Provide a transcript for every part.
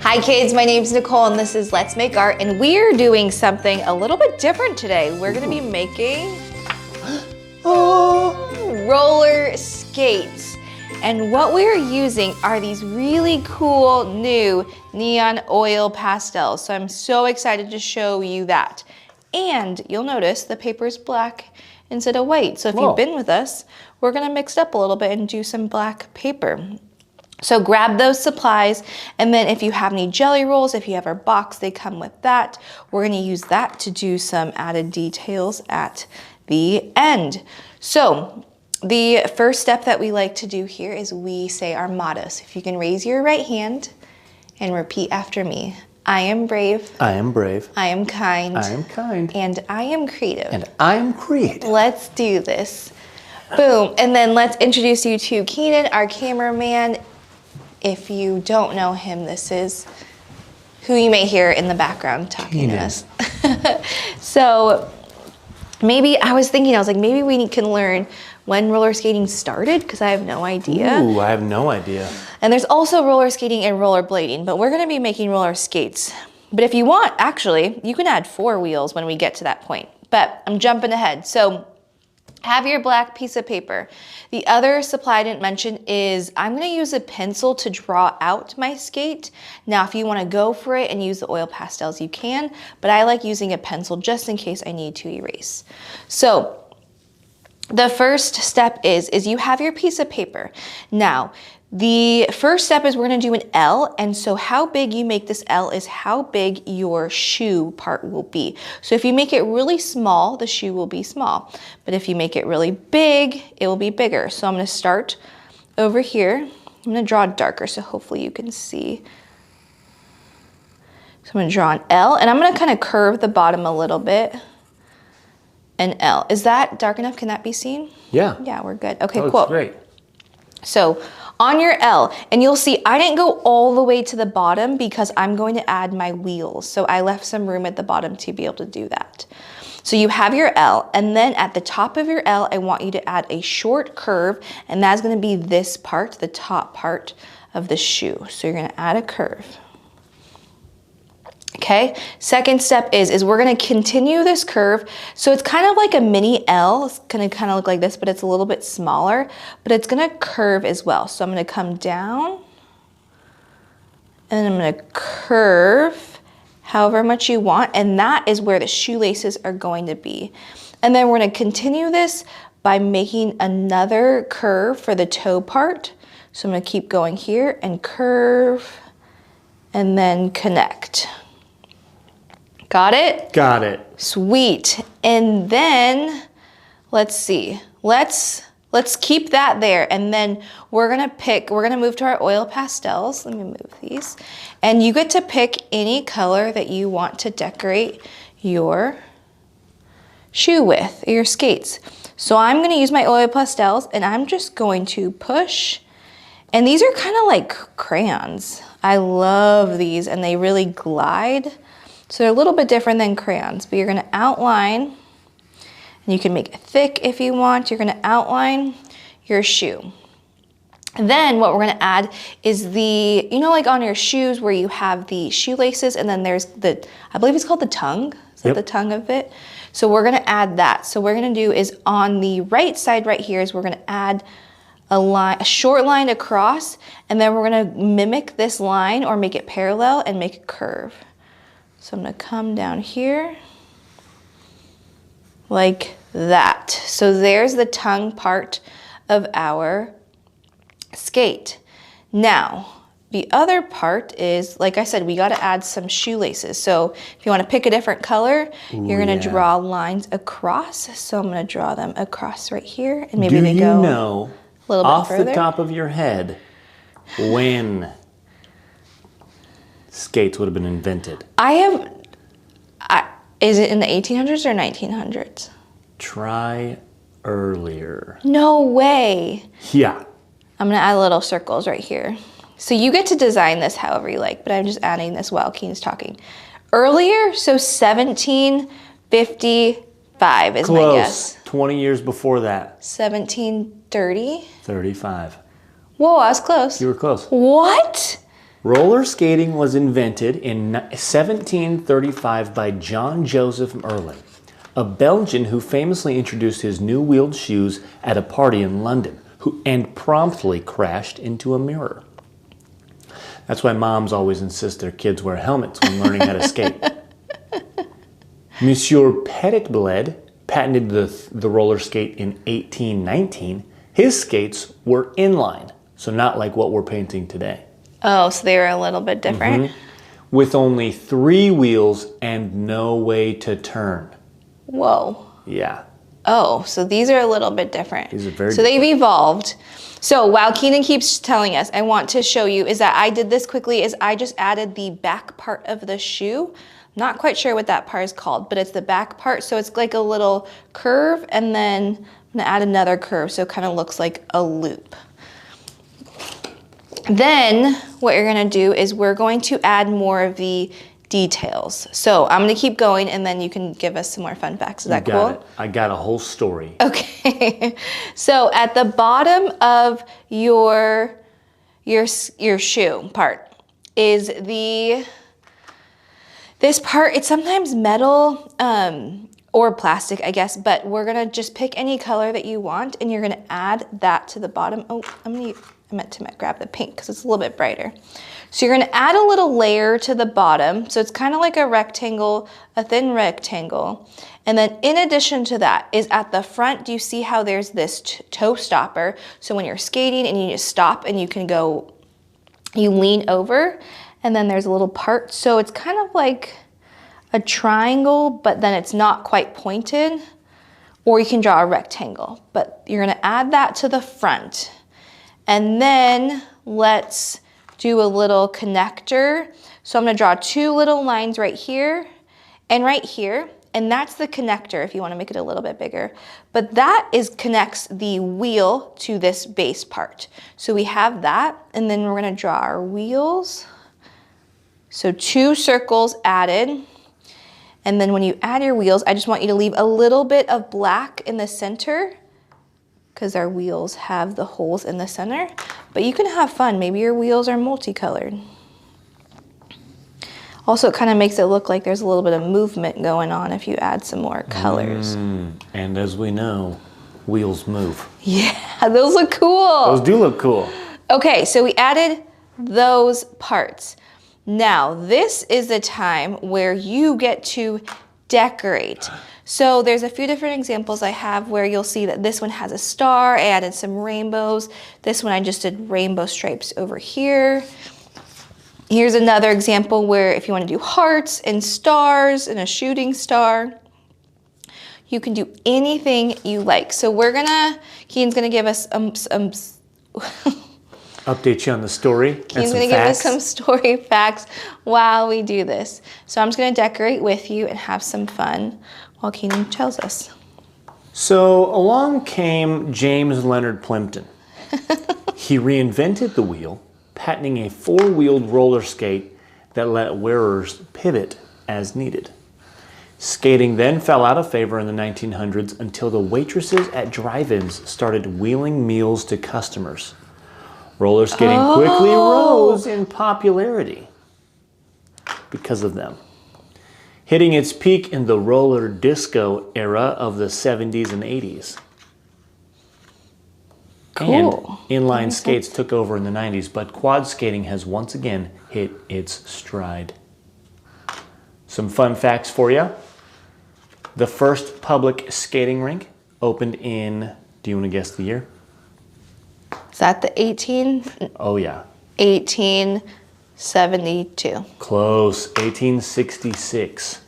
Hi kids, my name's Nicole and this is Let's Make Art, and we're doing something a little bit different today. We're gonna be making roller skates. And what we're using are these really cool new neon oil pastels. So I'm so excited to show you that. And you'll notice the paper's black instead of white. So if you've been with us, we're gonna mix it up a little bit and do some black paper. So grab those supplies, and then if you have any jelly rolls, if you have our box, they come with that. We're gonna use that to do some added details at the end. So the first step that we like to do here is we say our mottos. If you can raise your right hand and repeat after me. I am brave. I am brave. I am kind. I am kind. And I am creative. And I am creative. Let's do this. Boom. And then let's introduce you to Keenan, our cameraman. If you don't know him, this is who you may hear in the background talking to us. So maybe I was like, maybe we can learn when roller skating started, because I have no idea. Ooh, I have no idea. And there's also roller skating and roller blading, but we're gonna be making roller skates. But if you want, actually, you can add 4 wheels when we get to that point. But I'm jumping ahead. So have your black piece of paper. The other supply I didn't mention is I'm gonna use a pencil to draw out my skate. Now, if you wanna go for it and use the oil pastels, you can, but I like using a pencil just in case I need to erase. So the first step is you have your piece of paper. Now, the first step is we're gonna do an L, and so how big you make this L is how big your shoe part will be. So if you make it really small, the shoe will be small. But if you make it really big, it will be bigger. So I'm gonna start over here. I'm gonna draw darker so hopefully you can see. So I'm gonna draw an L, and I'm gonna kind of curve the bottom a little bit. An L. Is that dark enough? Can that be seen? Yeah. Yeah, we're good. Okay, that cool. looks great. So on your L, and you'll see I didn't go all the way to the bottom because I'm going to add my wheels. So I left some room at the bottom to be able to do that. So you have your L, and then at the top of your L, I want you to add a short curve, and that's gonna be this part, the top part of the shoe. So you're gonna add a curve. Okay, second step is we're gonna continue this curve. So it's kind of like a mini L. It's gonna kind of look like this, but it's a little bit smaller, but it's gonna curve as well. So I'm gonna come down, and I'm gonna curve however much you want, and that is where the shoelaces are going to be. And then we're gonna continue this by making another curve for the toe part. So I'm gonna keep going here and curve, and then connect. Got it? Got it. Sweet. And then, let's see. Let's keep that there. And then we're gonna move to our oil pastels. Let me move these. And you get to pick any color that you want to decorate your shoe with, your skates. So I'm gonna use my oil pastels, and I'm just going to push. And these are kind of like crayons. I love these, and they really glide. So they're a little bit different than crayons, but you're gonna outline, and you can make it thick if you want. You're gonna outline your shoe. And then what we're gonna add is you know, like on your shoes where you have the shoelaces, and then there's I believe it's called the tongue. Is that the tongue of it? So we're gonna add that. So what we're gonna do is on the right side right here is we're gonna add a short line across, and then we're gonna mimic this line or make it parallel and make a curve. So I'm gonna come down here like that. So there's the tongue part of our skate. Now, the other part is, like I said, we gotta add some shoelaces. So if you wanna pick a different color, you're gonna draw lines across. So I'm gonna draw them across right here, and maybe they go a little bit further. Off the top of your head, when skates would have been invented? Is it in the 1800s or 1900s? Try earlier. No way. Yeah. I'm gonna add little circles right here. So you get to design this however you like, but I'm just adding this while Keen's talking. Earlier, so 1755 is my guess. 20 years before that. 1730? 35. Whoa, I was close. You were close. What? Roller skating was invented in 1735 by John Joseph Merlin, a Belgian who famously introduced his new wheeled shoes at a party in London and promptly crashed into a mirror. That's why moms always insist their kids wear helmets when learning how to skate. Monsieur Petitbled patented the roller skate in 1819. His skates were inline, so not like what we're painting today. Oh, so they were a little bit different? With only 3 wheels and no way to turn. Whoa. Yeah. Oh, so these are a little bit different. These are very So they've evolved. So while Keenan keeps telling us, I want to show you is that I did this quickly is I just added the back part of the shoe. Not quite sure what that part is called, but it's the back part. So it's like a little curve, and then I'm gonna add another curve so it kind of looks like a loop. Then what you're gonna do is we're going to add more of the details. So I'm gonna keep going and then you can give us some more fun facts. Is that cool? It. I got a whole story. Okay. So at the bottom of your shoe part is this part, it's sometimes metal or plastic, I guess, but we're gonna just pick any color that you want and you're gonna add that to the bottom. Oh, I meant to grab the pink because it's a little bit brighter. So you're gonna add a little layer to the bottom. So it's kind of like a rectangle, a thin rectangle. And then in addition to that is at the front, do you see how there's this toe stopper? So when you're skating and you just stop and you can go, you lean over and then there's a little part. So it's kind of like a triangle, but then it's not quite pointed. Or you can draw a rectangle, but you're gonna add that to the front. And then let's do a little connector. So I'm gonna draw 2 little lines right here and right here, and that's the connector if you wanna make it a little bit bigger. But that connects the wheel to this base part. So we have that, and then we're gonna draw our wheels. So 2 circles added. And then when you add your wheels, I just want you to leave a little bit of black in the center because our wheels have the holes in the center, but you can have fun. Maybe your wheels are multicolored. Also, it kind of makes it look like there's a little bit of movement going on if you add some more colors. And as we know, wheels move. Yeah, those look cool. Those do look cool. Okay, so we added those parts. Now, this is the time where you get to decorate. So there's a few different examples I have where you'll see that this one has a star. I added some rainbows. This one I just did rainbow stripes over here. Here's another example where if you want to do hearts and stars and a shooting star, you can do anything you like. So Keenan's gonna give us Update you on the story. He's gonna give us some story facts while we do this. So I'm just gonna decorate with you and have some fun while Keenan tells us. So along came James Leonard Plimpton. He reinvented the wheel, patenting a 4-wheeled roller skate that let wearers pivot as needed. Skating then fell out of favor in the 1900s until the waitresses at drive-ins started wheeling meals to customers. Roller skating quickly rose in popularity because of them, hitting its peak in the roller disco era of the 70s and 80s. Cool. And inline skates took over in the 90s, but quad skating has once again hit its stride. Some fun facts for you. The first public skating rink opened in, do you want to guess the year? Is that the 1872. Close, 1866.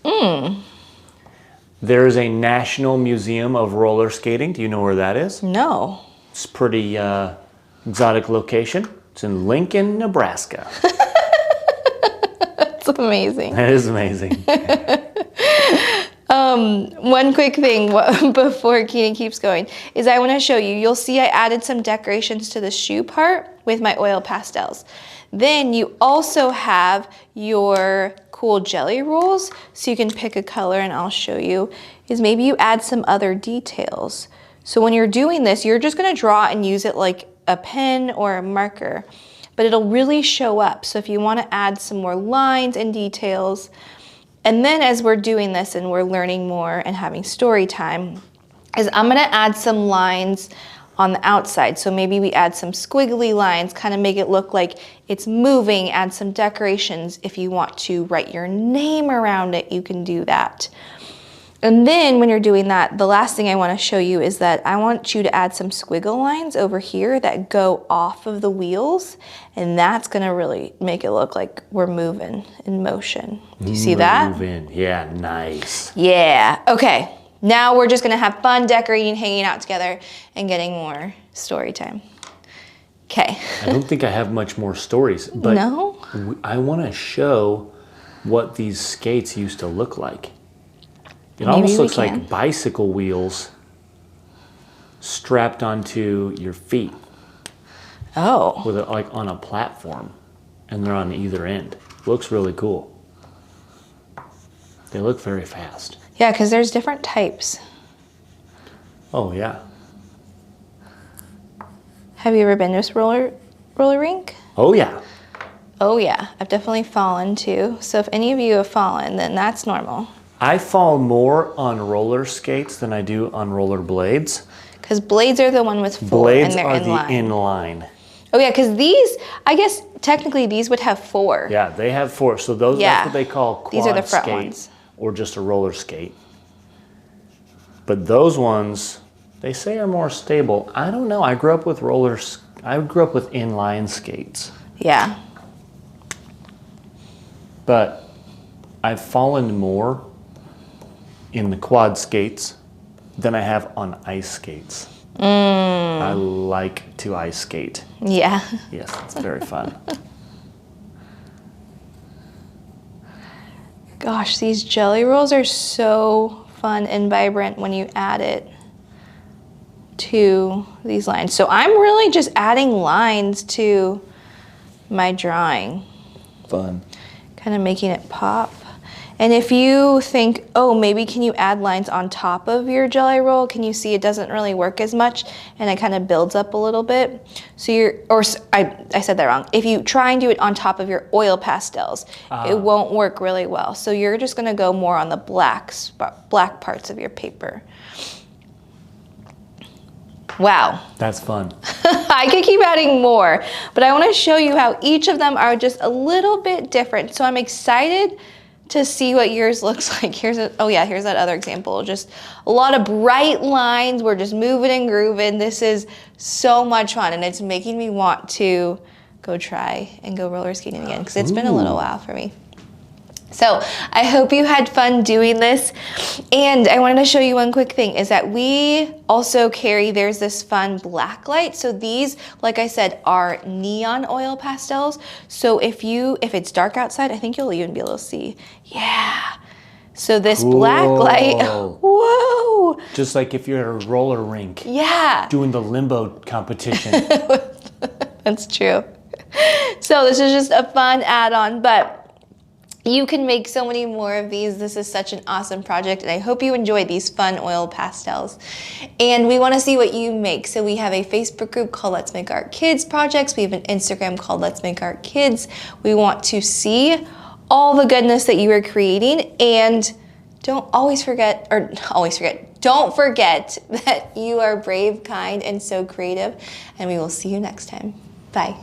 There's a National Museum of Roller Skating. Do you know where that is? No. It's a pretty exotic location. It's in Lincoln, Nebraska. That's amazing. That is amazing. One quick thing before Keenan keeps going is I want to show you. You'll see I added some decorations to the shoe part with my oil pastels. Then you also have your cool jelly rolls, so you can pick a color and I'll show you, is maybe you add some other details. So when you're doing this, you're just going to draw and use it like a pen or a marker. but it'll really show up. So if you want to add some more lines and details, and then as we're doing this and we're learning more and having story time, is I'm gonna add some lines on the outside. So maybe we add some squiggly lines, kind of make it look like it's moving, add some decorations. If you want to write your name around it, you can do that. And then when you're doing that, the last thing I want to show you is that I want you to add some squiggle lines over here that go off of the wheels, and that's going to really make it look like we're moving in motion. Do you see that? Moving, yeah, nice. Yeah, okay. Now we're just going to have fun decorating, hanging out together, and getting more story time. Okay. I don't think I have much more stories, but no? I want to show what these skates used to look like. It Maybe almost we looks can. like bicycle wheels strapped onto your feet Oh. with it like on a platform, and they're on either end. Looks really cool. They look very fast. Yeah, because there's different types. Oh yeah. Have you ever been to a roller rink? Oh yeah. Oh yeah, I've definitely fallen too. So if any of you have fallen, then that's normal. I fall more on roller skates than I do on roller blades. Because blades are the one with four Blades and they're are in the line. inline. Oh yeah, because these, I guess technically these would have four. Yeah, they have four. So those Yeah. that's what they call quad These are the front skate ones. or just a roller skate. But those ones, they say are more stable. I don't know. I grew up with inline skates. Yeah. But I've fallen more in the quad skates than I have on ice skates. I like to ice skate. Yeah. Yes, it's very fun. Gosh, these jelly rolls are so fun and vibrant when you add it to these lines. So I'm really just adding lines to my drawing. Fun. Kind of making it pop. And if you think, oh, maybe can you add lines on top of your jelly roll? Can you see it doesn't really work as much and it kind of builds up a little bit? So I said that wrong. If you try and do it on top of your oil pastels, it won't work really well. So you're just gonna go more on the black parts of your paper. Wow. That's fun. I could keep adding more, but I want to show you how each of them are just a little bit different. So I'm excited to see what yours looks like. Here's that other example. Just a lot of bright lines. We're just moving and grooving. This is so much fun, and it's making me want to go try and go roller skating again because it's been a little while for me. So I hope you had fun doing this. And I wanted to show you one quick thing is that we also carry, there's this fun black light. So these, like I said, are neon oil pastels. So if it's dark outside, I think you'll even be able to see. Yeah. So this black light, whoa. Just like if you're at a roller rink. Yeah. Doing the limbo competition. That's true. So this is just a fun add-on, but you can make so many more of these. This is such an awesome project, and I hope you enjoyed these fun oil pastels. And we want to see what you make. So we have a Facebook group called Let's Make Art Kids Projects. We have an Instagram called Let's Make Art Kids. We want to see all the goodness that you are creating, and don't forget that you are brave, kind, and so creative. And we will see you next time. Bye.